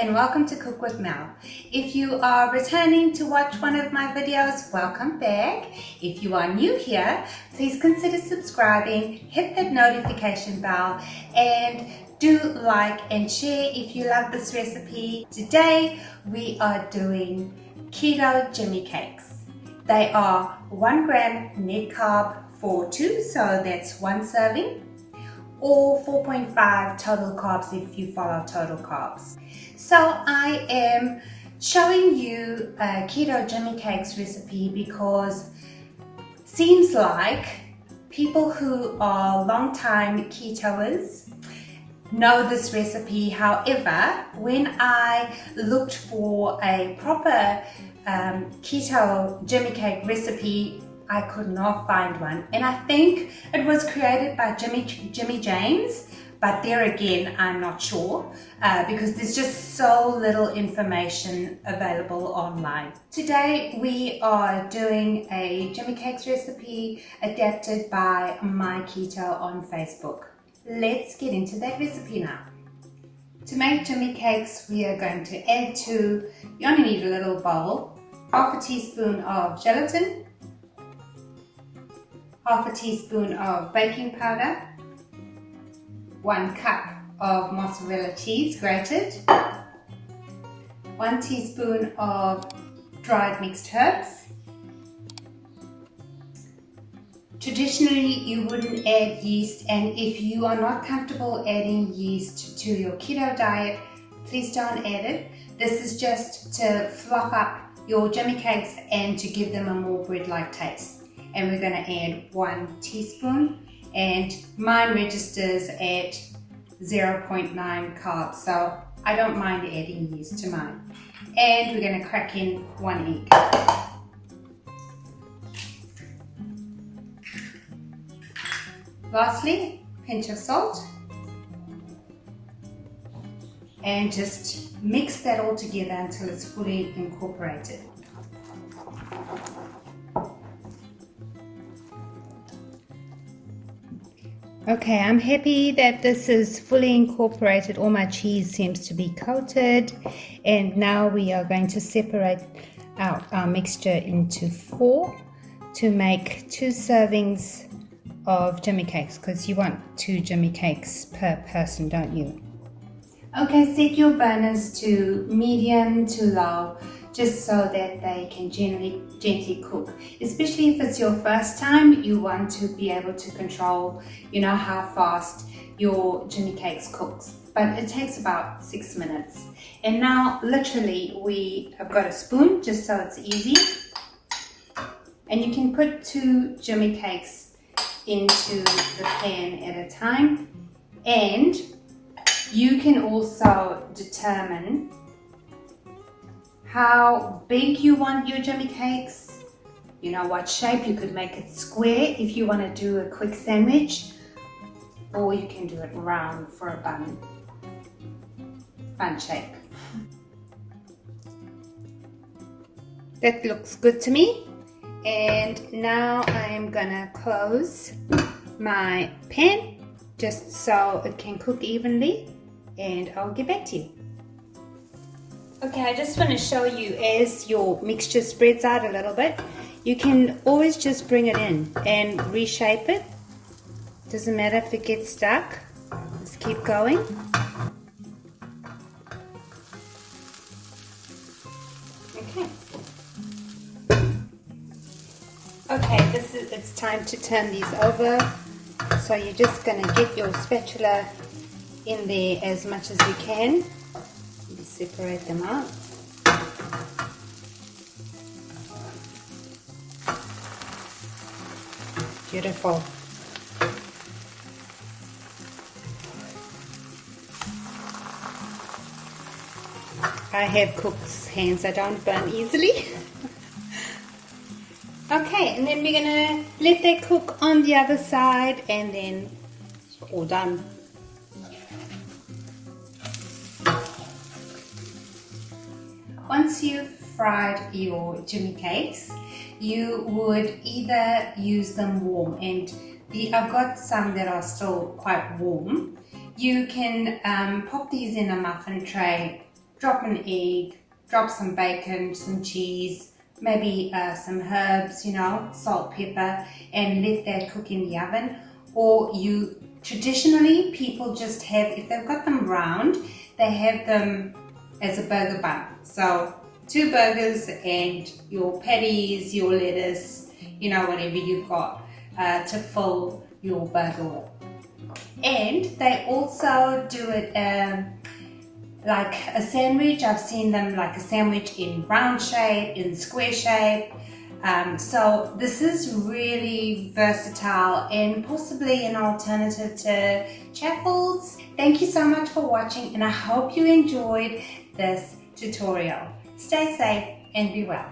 and welcome to Cook with Mel. If you are returning to watch one of my videos, welcome back. If you are new here, please consider subscribing, hit that notification bell, and do like and share if you love this recipe. Today we are doing keto Jimmy cakes. They are 1 gram net carb for 2, so that's 1 serving, or 4.5 total carbs if you follow total carbs. So I am showing you a keto Jimmy cakes recipe because seems like people who are long-time ketoers know this recipe. However, when I looked for a proper keto Jimmy cake recipe, I could not find one, and I think it was created by Jimmy James, but there again I'm not sure because there's just so little information available online. Today we are doing a Jimmy cakes recipe adapted by My Keto on Facebook. Let's get into that recipe now. To make Jimmy cakes, we are going to add you only need a little bowl, half a teaspoon of gelatin, half a teaspoon of baking powder, 1 cup of mozzarella cheese grated, 1 teaspoon of dried mixed herbs. Traditionally, you wouldn't add yeast, and if you are not comfortable adding yeast to your keto diet, please don't add it. This is just to fluff up your Jimmy cakes and to give them a more bread-like taste. And we're going to add 1 teaspoon, and mine registers at 0.9 carbs, so I don't mind adding yeast to mine. And we're going to crack in 1 egg. Lastly, pinch of salt, and just mix that all together until it's fully incorporated. Okay, I'm happy that this is fully incorporated. All my cheese seems to be coated, and now we are going to separate out our mixture into 4 to make 2 servings of Jimmy cakes, because you want 2 Jimmy cakes per person, don't you? Okay, set your burners to medium to low, just so that they can gently cook. Especially if it's your first time, you want to be able to control, how fast your Jimmy cakes cooks. But it takes about 6 minutes. And now, literally, we have got a spoon, just so it's easy. And you can put 2 Jimmy cakes into the pan at a time. And you can also determine how big you want your Jimmy cakes, what shape. You could make it square if you want to do a quick sandwich, or you can do it round for a bun shape. That looks good to me. And now I'm gonna close my pan just so it can cook evenly, and I'll get back to you. Okay, I just want to show you, as your mixture spreads out a little bit, you can always just bring it in and reshape it. Doesn't matter if it gets stuck, just keep going. Okay, it's time to turn these over. So you're just going to get your spatula in there as much as you can. Separate them out. Beautiful. I have cook's hands, I don't burn easily. Okay, and then we're gonna let that cook on the other side, and then it's all done. Once you've fried your Jimmy cakes, you would either use them warm, and I've got some that are still quite warm. You can pop these in a muffin tray drop an egg, drop some bacon, some cheese, maybe some herbs, salt, pepper, and let that cook in the oven. Or traditionally people just have, if they've got them round, they have them as a burger bun. So 2 burgers and your patties, your lettuce, whatever you've got to fill your burger with. And they also do it like a sandwich. I've seen them like a sandwich in round shape, in square shape. So this is really versatile and possibly an alternative to chaffles. Thank you so much for watching, and I hope you enjoyed this tutorial. Stay safe and be well.